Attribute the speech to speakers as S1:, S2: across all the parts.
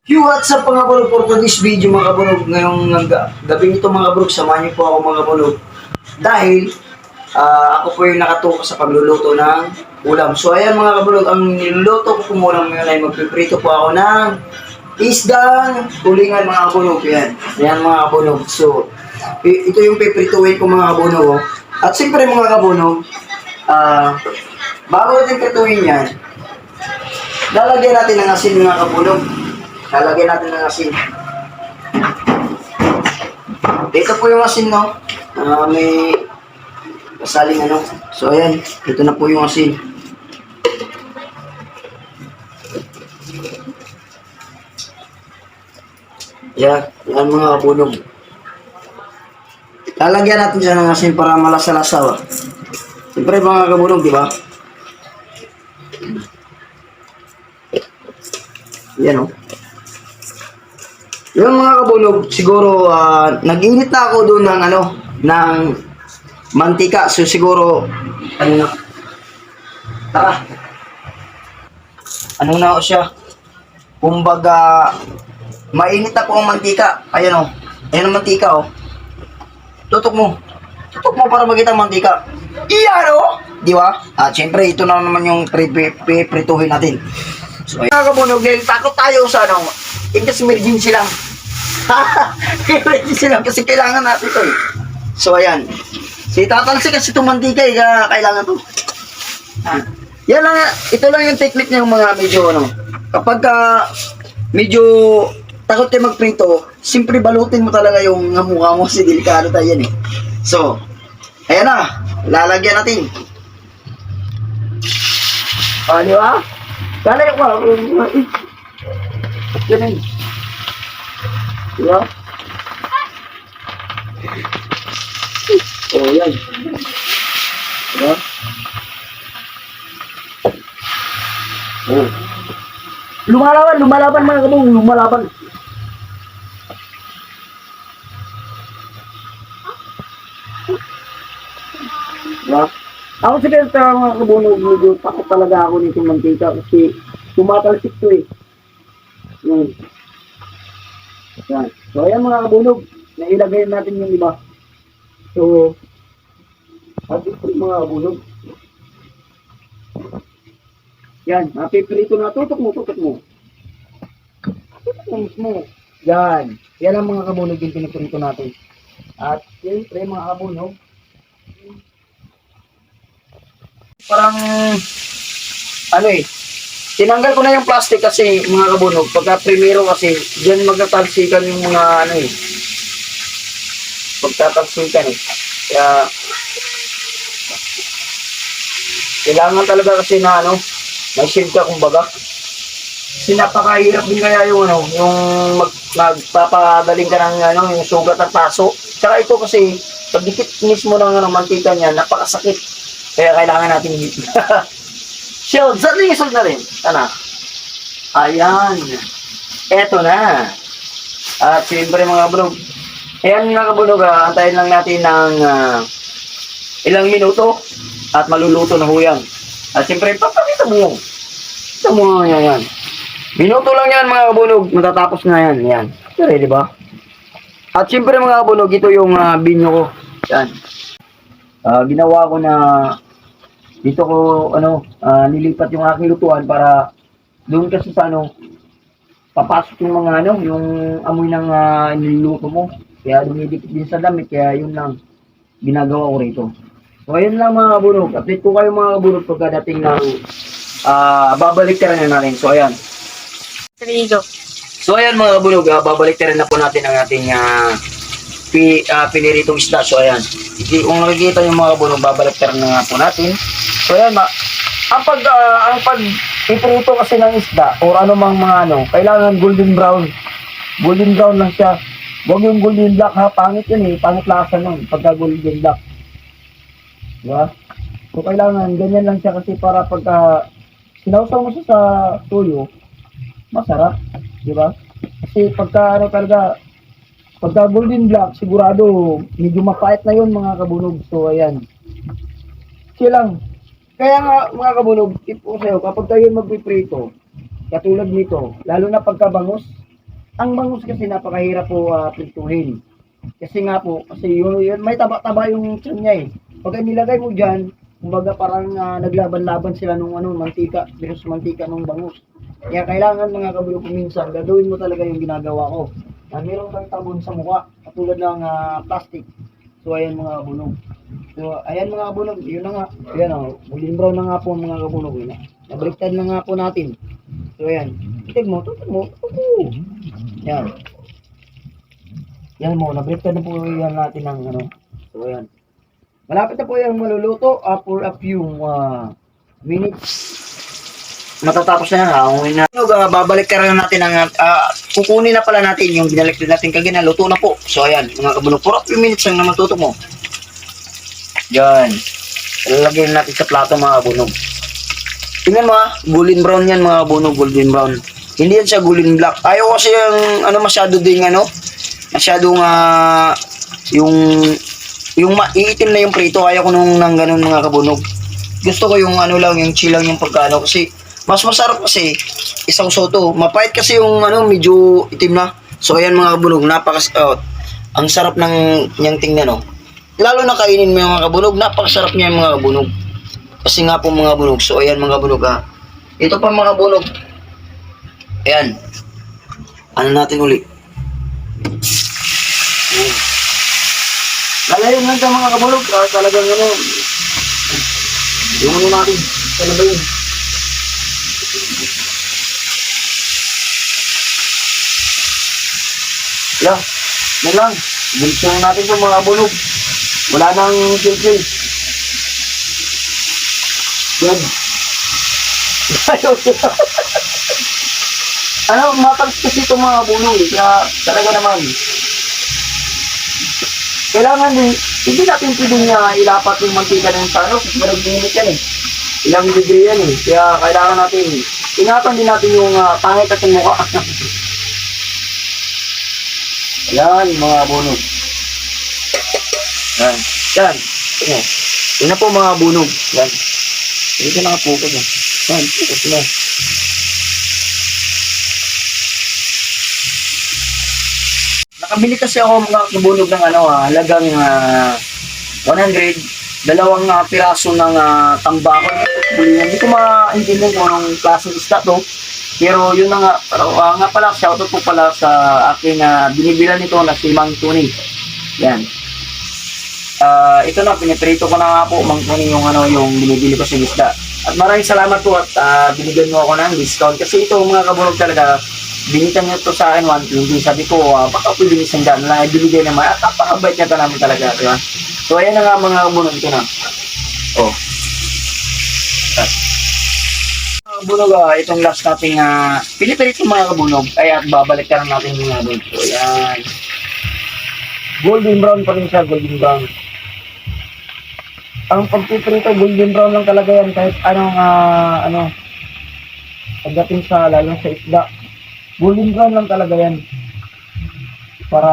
S1: Yo, what's up mga kabunog for today's video mga kabunog. Ngayong gabi ito mga kabunog, samahan niyo po ako mga kabunog. Dahil ako po yung nakatuko sa pagluluto ng ulam. So ayan mga kabunog, ang niluluto ko po muna ngayon ay magpiprito po ako ng isdang tulingan mga kabunog. Yan mga kabunog. So ito yung piprituin ko mga kabunog. Oh. At siyempre mga kabunog, bago natin prituin yan, lalagyan natin ng asin mga kabunog. Lalagyan natin ng asin. Dito po yung asin, no? May kasaling ano. So, ayan. Ito na po yung asin. Yan. Yan mga kabunog. Lalagyan natin siya ng asin para malasa-lasa. Siyempre mga kabunog, di ba? Yan, oh. Yung mga kabunog, siguro nag-init na ako doon ng ng mantika. So siguro ano na. Tara. Ano na ako siya? Kumbaga mainit na po ang mantika. Ayan oh. Ayan ang mantika oh. Tutok mo. Tutok mo para makita ang mantika. Iyan oh. Di ba? Syempre ito na naman yung prituhin natin. So mga kabunog, takot tayo sa emergency lang. Emergency lang kasi kailangan natin ito eh. So ayan. Si tatalsi kasi itong mantika eh, kailangan to. Yan lang, ito lang yung technique niya mga medyo kapag medyo takot kayo magprito, simpre balutin mo talaga yung mukha mo kasi delikado tayo yan eh. So, ayan na, lalagyan natin. Di ba? Lalagyan ko. Ganun. Diba? Oh, yan. Diba? Oh. Lumalaban mga kabong, lumalaban. Diba? Ako siguro mga kabong, medyo takot talaga ako nitong mantika kasi tumatalsik to eh. Yan. Yan. So, ayan mga kabunog, nailagay natin yung iba. So, ating mga kabunog. Yan, napiprito na. Tutok mo. Tutok mo mismo. Yan. Yan ang mga kabunog yung piniprito natin. At, siyempre mga kabunog, parang, tinanggal ko na yung plastic kasi mga kabunog, pagka primero kasi, dyan magtatalsikan yung mga pagtatalsikan eh. Kaya, kailangan talaga kasi na may shield ka kumbaga. Kasi napakahirap din kaya yung yung magpapagaling ka ng yung sugat at paso. Tsaka ito kasi, pagdikit mismo ng mantika niya, napakasakit. Kaya kailangan natin shield. Saan yung shield na rin? Sana. Ayan. Eto na. At siyempre mga kabunog. Ayan mga kabunog. Antayin lang natin ng ilang minuto. At maluluto na ho yan. At siyempre papakita mo. Ito mo yan. Minuto lang yan mga kabunog. Matatapos na yan. Yan. Siyempre diba? At siyempre mga kabunog. Ito yung binyo ko. Yan. Ginawa ko na dito ko nilipat yung aking lutuan para doon kasi sa papasok yung mga yung amoy ng niluluto mo. Kaya dumidikit din sa damit, kaya yun lang ginagawa ko rito. So ayun lang mga kabunog. Update ko kayo mga kabunog pagkadating ng babalik na natin. So ayan. So ayan mga kabunog, babalik na po natin ang ating piniritong isda. So ayan. Kung nakikita yung mga kabunog, babalik na nga po natin. So ayan, ang pag-iprito kasi ng isda or anumang mga kailangan golden brown. Golden brown lang siya. Huwag yung golden black ha, pangit yun eh. Pangit lasa nun, pagka golden black. Diba? So kailangan, ganyan lang siya kasi para pagka sinawsaw mo siya sa tuyo, masarap. Diba? Kasi pagka pagka golden black, sigurado, medyo mapait na yun mga kabunog. So ayan. Siya lang. Kaya nga mga kabunog, tip ko sa'yo, kapag kayo magpiprito, katulad nito, lalo na pagkabangus, Ang bangus kasi napakahirap po pintuhin. Kasi nga po, kasi yun may taba-taba yung tiyan niya eh. Pag nilagay mo diyan, kumbaga parang naglaban-laban sila nung ano, mantika, versus mantika nung bangus. Kaya kailangan mga kabulok minsan, gagawin mo talaga yung ginagawa ko. Na meron kang tabon sa mukha, katulad ng plastic. So ayan mga kabulok. So ayan mga kabulok, yun na nga. Ayan o, golden brown na nga po mga kabulok. Yun na. Nabaliktad na nga po natin. So ayan, titig mo, tutok mo, tutok. Yan. Yan mo, nabaliktad na po yan natin ng ano. So ayan. Malapit na po yung maluluto for a few minutes. Matatapos na yan, hangin na. Babalik ka rin natin ang, kukunin na pala natin yung binaliktad natin kagina, luto na po. So ayan, mga kabulok, for a few minutes lang naman tutok mo. Yan. Lalagyan natin sa plato mga kabulok. Tingnan mo golden brown yan mga kabulok, golden brown. Hindi yan siya golden black. Ayaw kasi yung, masyado ding, masyadong, yung maiitim na yung prito, ayaw ko nung nang ganun mga kabunog. Gusto ko yung lang, yung chill lang yung pagkano kasi mas masarap kasi isang soto. Mapait kasi yung medyo itim na. So ayan mga kabunog, ang sarap ng niyang tingnan no. Lalo na kainin mo yung mga kabunog, napakasarap niya yung mga kabunog. Kasi nga po mga kabunog. So ayan mga kabunog Ito pa mga kabunog. Ayan. Ano natin uli? Lalayo lang sa mga kabulog, talagang yung natin, ano ba yun? Yeah, yan lang, bilisyon natin sa mga kabulog, wala nang silsil. Yan. Matalis kasi itong mga kabulog, kaya talaga naman. Kailangan hindi natin pwedeng ilapat yung mantika ng sano kasi marag-init yan eh. Ilang degree yan eh. Kaya kailangan natin, ingatan din natin yung pangit at yung mukha. Yan mga bunog. Yan. Yan. Yan na po mga bunog. Yan. Hindi ka nakapukod yan. Yan. Pukod na. Nakabili kasi ako mga kabunog ng halagang 100, dalawang piraso ng tambako. Hindi ko maintindihan kung anong klaseng isda to. Pero yun na nga, nga pala, shoutout po pala sa aking binibilan nito na si Mang Tony. Yan. Ito na, piniprito ko na nga po, Mang Tony, yung binibili ko sa isda. At maraming salamat po at binigyan mo ako ng discount. Kasi ito mga kabunog talaga, binitan niyo to sa akin 120. Sabi ko, baka pwede isang daan lang. Ibigay naman. At napakabait niya namin talaga. Diba? So, ayan na nga mga kabunog. Ito na. Oh. Kabunog, itong last nating pinipilit yung mga kabunog. Ay, at babalik ka lang natin yung mga kabunog. So, ayan. Golden brown pa rin siya. Golden brown. Ang pagpipirito, golden brown lang talaga yan. Kahit pagdating sa, lalo sa isda. Golden brown lang talaga yan para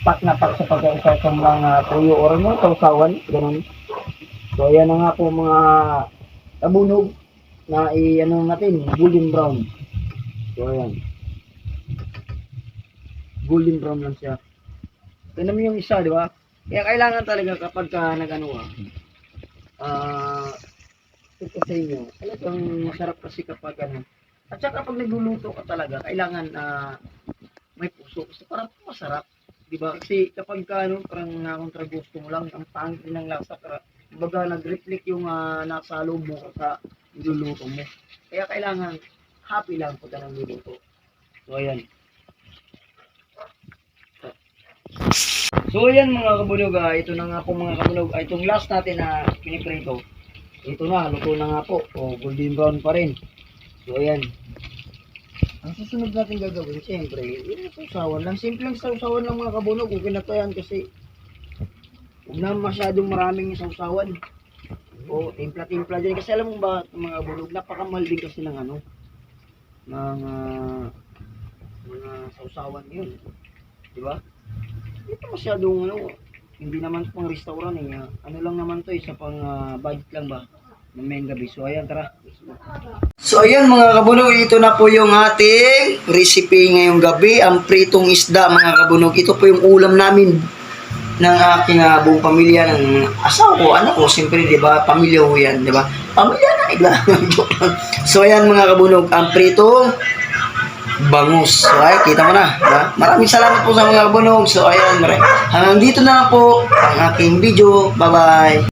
S1: pak na pak sa pagkakaisa mga tuyo or mga sausawan, ganun. So ayan na nga po mga kabunog na natin, golden brown. So ayan, golden brown lang siya. Tignan mo yung isa, di ba? Kaya kailangan talaga kapag ito sa inyo, talagang masarap kasi kapag at saka pag nagluluto ka talaga, kailangan may puso. Kasi parang masarap. Diba? Kasi kapag parang kontra gusto mo lang, ang pangit din ng lasa. Kumbaga nag-reflect yung nasa loob mo sa niluluto mo. Kaya kailangan happy lang pag nagluluto. So ayan. So ayan mga kabunog, ito na nga po mga kabunog. Itong last natin na piniprito. Ito na, luto na nga po. Golden brown pa rin. So ayan. Ang susunod natin gagawin, siyempre, yung sausawan lang. Simpleng sausawan lang mga kabunog. Okay na to yan kasi huwag na masyadong maraming sausawan. O timpla-timpla dyan. Kasi alam mo ba mga kabunog, napakamahal din kasi ng mga sausawan yun. Diba? Ito masyadong hindi naman pang restaurant eh. Ano lang naman to sa pang budget lang ba? Mamayang gabi. So ayan, tara.
S2: So ayan mga kabunog, ito na po yung ating recipe ngayong gabi, ang pritong isda mga kabunog. Ito po yung ulam namin ng aking buong pamilya, ng asawa ko, anak ko, siyempre, di ba, pamilya ko yan, di ba? Pamilya na, iba. So ayan mga kabunog, ang pritong bangus. So ay, kita mo na, di ba? Maraming salamat po sa mga kabunog. So ayan, hanggang dito na lang po ang aking video. Bye-bye.